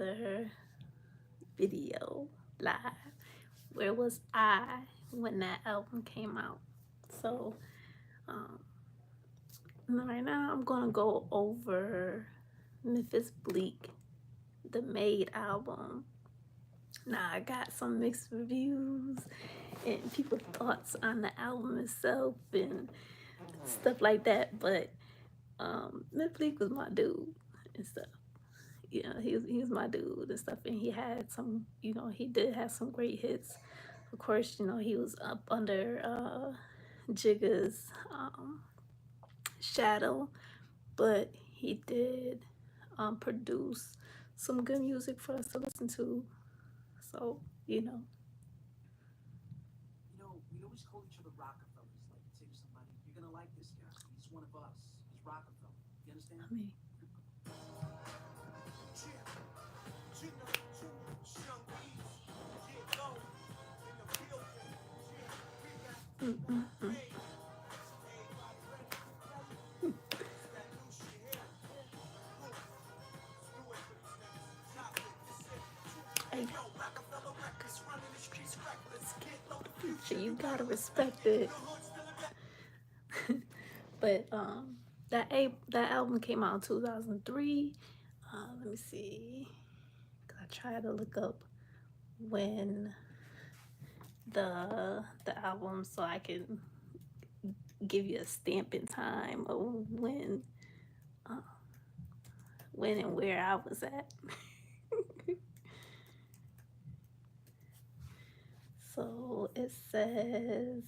another video live. Where was I when that album came out? So, um, right now I'm gonna go over Memphis Bleak, the Made album. Now I got some mixed reviews and people's thoughts on the album itself and stuff like that, but Memphis Bleak was my dude and stuff. He was my dude and stuff, and he had some, he did have some great hits. Of course, he was up under Jigga's shadow, but he did produce some good music for us to listen to. So, you know, You know, we always call each other Rockefellers. Like, you say to somebody, "You're gonna like this guy. He's one of us. He's Rockefeller." You understand? I mean, mm, mm, mm. Hey, future, you gotta respect it. But that album came out in 2003. Let me see. I tried to look up when the album so I can give you a stamp in time of uh, when and where I was at. So it says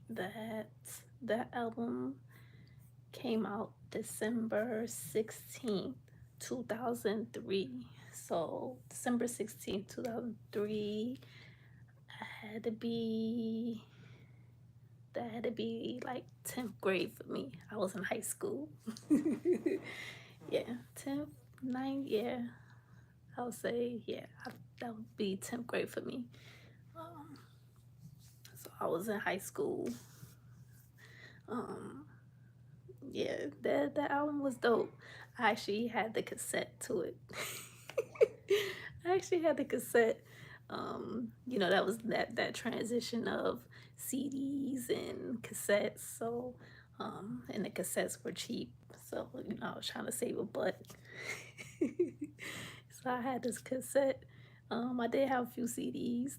that the album came out December 16th, 2003. So December 16th, 2003, I had to be that had to be like 10th grade for me. I was in high school. Yeah, 10th, 9th, yeah. I would say, yeah, that would be 10th grade for me. Um, so I was in high school. Um, yeah, that album was dope. I actually had the cassette to it. I actually had the cassette. That was that transition of CDs and cassettes. So, and the cassettes were cheap. So, I was trying to save a butt. So I had this cassette. I did have a few CDs.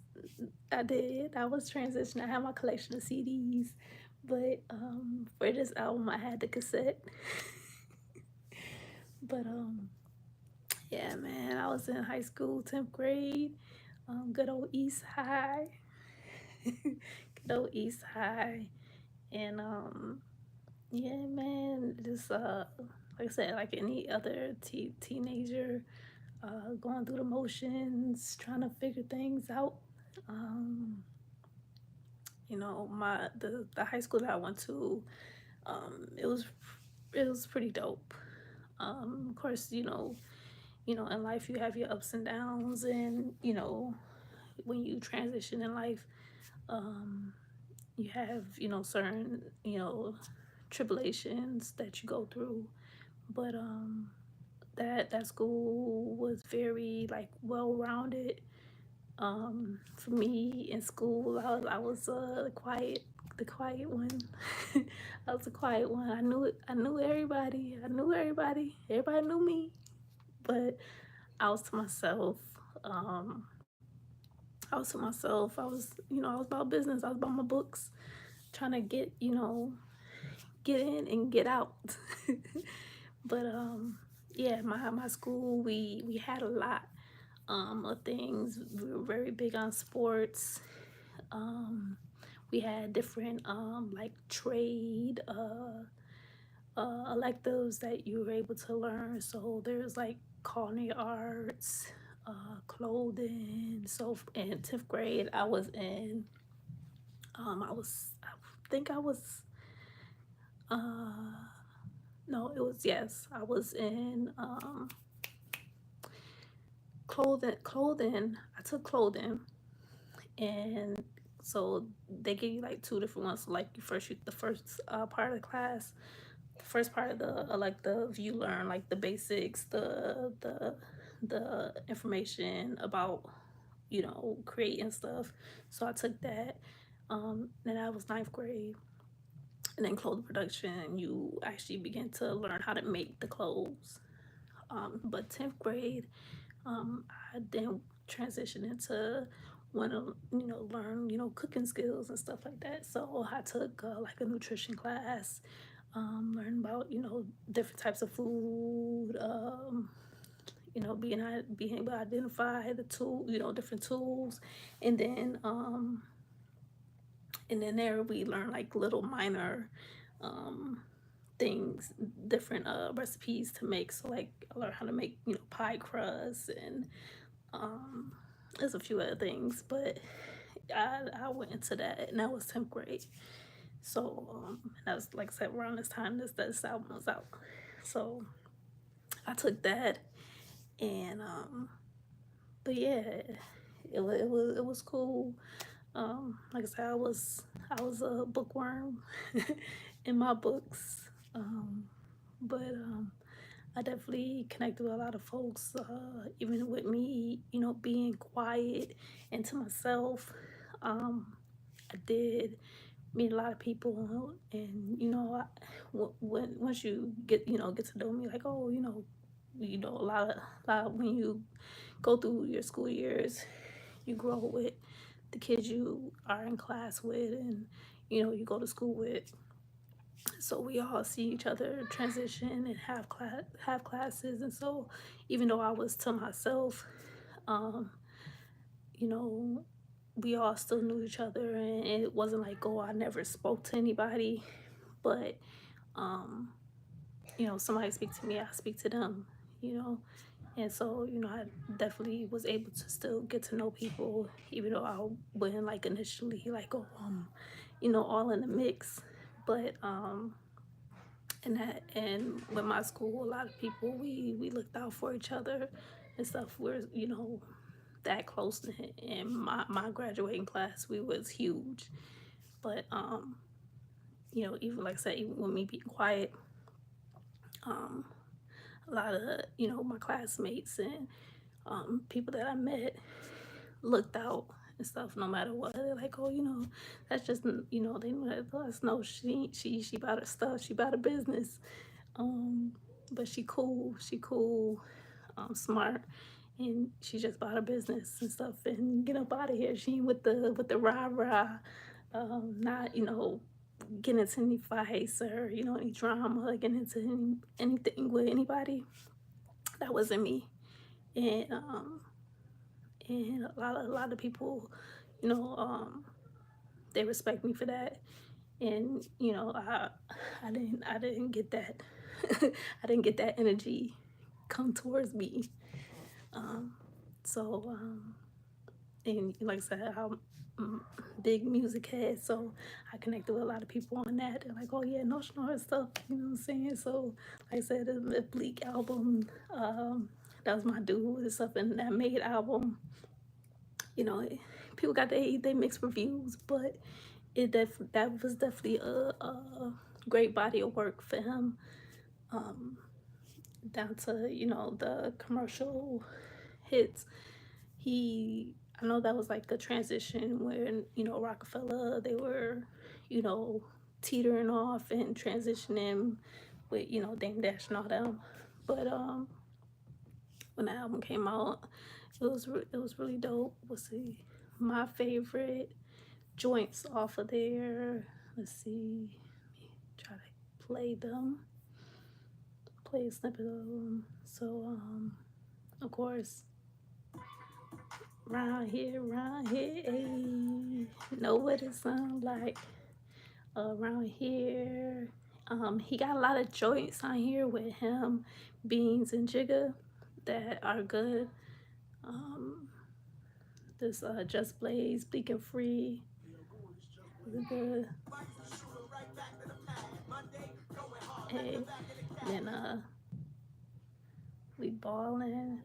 I did. I was transitioning. I had my collection of CDs, but for this album, I had the cassette. But yeah, man, I was in high school, 10th grade. Good old East High. Good old East High, and yeah, man, just like I said, like any other teenager, going through the motions, trying to figure things out. Um, the high school that I went to, it was pretty dope. Of course, in life you have your ups and downs, and when you transition in life, um, you have certain tribulations that you go through, but that school was very like well rounded. For me in school, I was the quiet one. I was the quiet one. I knew everybody. I knew everybody. Everybody knew me, but I was to myself. Um, I was to myself. I was about business. I was about my books, trying to get in and get out. But yeah, my school, we had a lot of things. We were very big on sports. Um, we had different like trade electives that you were able to learn. So there's like culinary arts, clothing. So in 10th grade, I think I was, uh, no, it was, yes, I was in clothing. I took clothing, and so they give you like two different ones. So like the first part of the class, first part of the elective, you learn like the basics, the information about, you know, creating stuff. So I took that. Then I was ninth grade, and then clothes production. You actually begin to learn how to make the clothes. But 10th grade, I then transitioned into want to, you know, learn, you know, cooking skills and stuff like that. So I took like a nutrition class, learn about, you know, different types of food, you know, being able to identify the tool, you know, different tools, and then there we learn like little minor um, things, different recipes to make. So like I learned how to make, you know, pie crust, and um, there's a few other things, but I went into that, and that was 10th grade. So that was like I said around this time this album was out. So I took that, and but yeah, it was cool. Like I said, I was a bookworm in my books, but I definitely connected with a lot of folks, even with me, you know, being quiet and to myself. Um, I did meet a lot of people, and you know, when once you get, you know, get to know me, like, oh, you know, a lot when you go through your school years, you grow with the kids you are in class with, and you know, you go to school with. So we all see each other transition and have classes, and so even though I was to myself, um, you know, we all still knew each other, and it wasn't like, oh, I never spoke to anybody, but um, you know, somebody speak to me, I speak to them, you know. And so, you know, I definitely was able to still get to know people, even though I wasn't like initially like, oh, you know, all in the mix. But and with my school, a lot of people, we looked out for each other and stuff. We're, you know, that close. In my graduating class, we was huge. But you know, even like I said, even with me being quiet, um, a lot of, you know, my classmates and people that I met looked out and stuff no matter what. They're like, oh, you know, that's just, you know, they let us know she about her stuff, she about her business. Um, but she cool, smart, and she just about her business and stuff, and get up out of here. She ain't with the rah rah, not, you know, getting into any fights or, you know, any drama, or getting into anything with anybody. That wasn't me. And and a lot of people, you know, they respect me for that. And you know, I didn't get that. I didn't get that energy come towards me. um so and like I said, I'm big music head, so I connected with a lot of people on that. They're like, oh yeah, no snore stuff, you know what I'm saying? So like I said, the Bleak album, that was my dude and stuff, and that Made album, you know, people got they mixed reviews, but that was definitely a great body of work for him. Um, Down to, you know, the commercial hits. I know that was like a transition when, you know, Rocafella, they were, you know, teetering off and transitioning with, you know, Dame Dash and all them. But when the album came out, it was really dope. Let's see, my favorite joints off of there. Let's see, try to play a snippet of them. So of course, round here, ayy, know what it sound like around here. He got a lot of joints on here with him, Beans and Jigga, that are good. Um, this Just Blaze, Bleak and Free, is good. Hey, then we ballin',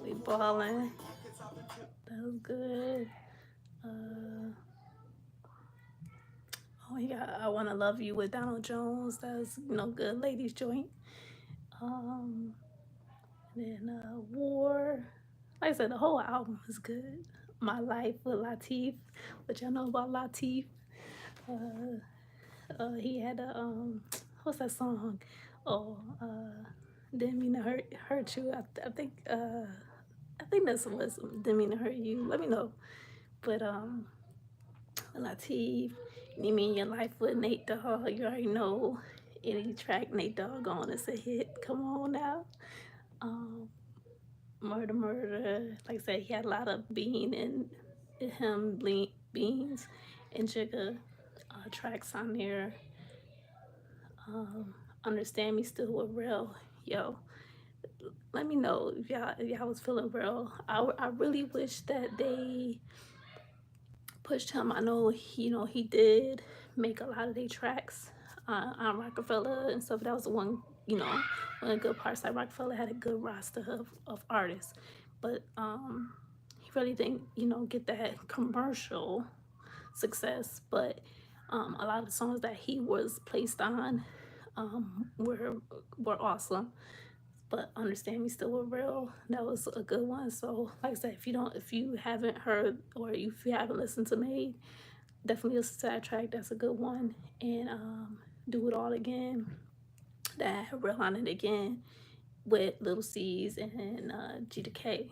we ballin'. That was good. Uh, Oh yeah, I Wanna Love You with Donald Jones. That's, good ladies joint. Um, then War. Like I said, the whole album is good. My Life with Latif, which I know about Latif. Uh, he had a what's that song? Oh, didn't mean to hurt you. I think that's what's didn't mean to hurt you. Let me know. But Latif, you mean your life with Nate Dogg? You already know any track Nate Dogg on is a hit. Come on now. Um, Murder Murder. Like I said, he had a lot of Bean and Beans and Jigga tracks on there. Um, Understand Me Still with Real. Yo, let me know if y'all was feeling real. I really wish that they pushed him. I know he did make a lot of their tracks on Rocafella and stuff. That was the one one of the good parts. Like Rocafella had a good roster of artists, but he really didn't get that commercial success. But a lot of the songs that he was placed on were awesome. But Understand Me Still Were Real, that was a good one. So like I said, if you haven't heard or if you haven't listened to Made, definitely listen to that track. That's a good one. And Do It All Again, that had Real on it again with Little C's and G to K.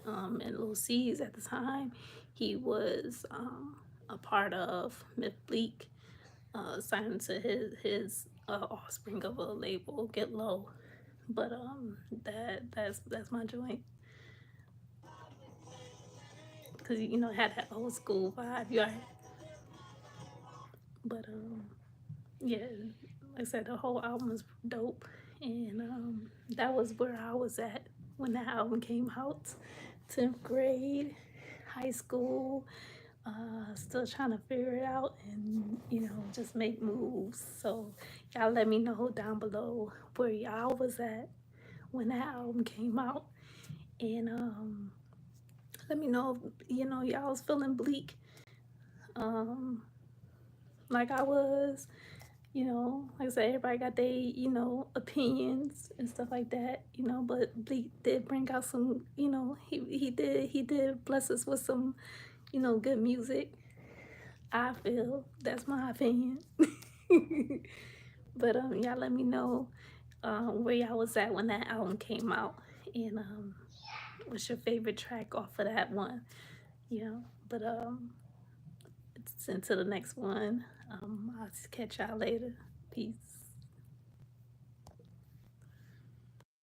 And Little C's at the time, he was a part of Myth Bleak, signed to his offspring of a label, Get Low. But that's my joint because it had that old school vibe. You right. But yeah, like I said, the whole album is dope, and that was where I was at when that album came out. 10th grade, high school, still trying to figure it out and just make moves. So y'all let me know down below where y'all was at when that album came out, and let me know if y'all was feeling bleak, um, like I was. Like I said, everybody got their opinions and stuff like that. But Bleak did bring out some. He did bless us with some good music. I feel that's my opinion. But y'all let me know where y'all was at when that album came out, and what's your favorite track off of that one. But until the next one, I'll catch y'all later. Peace.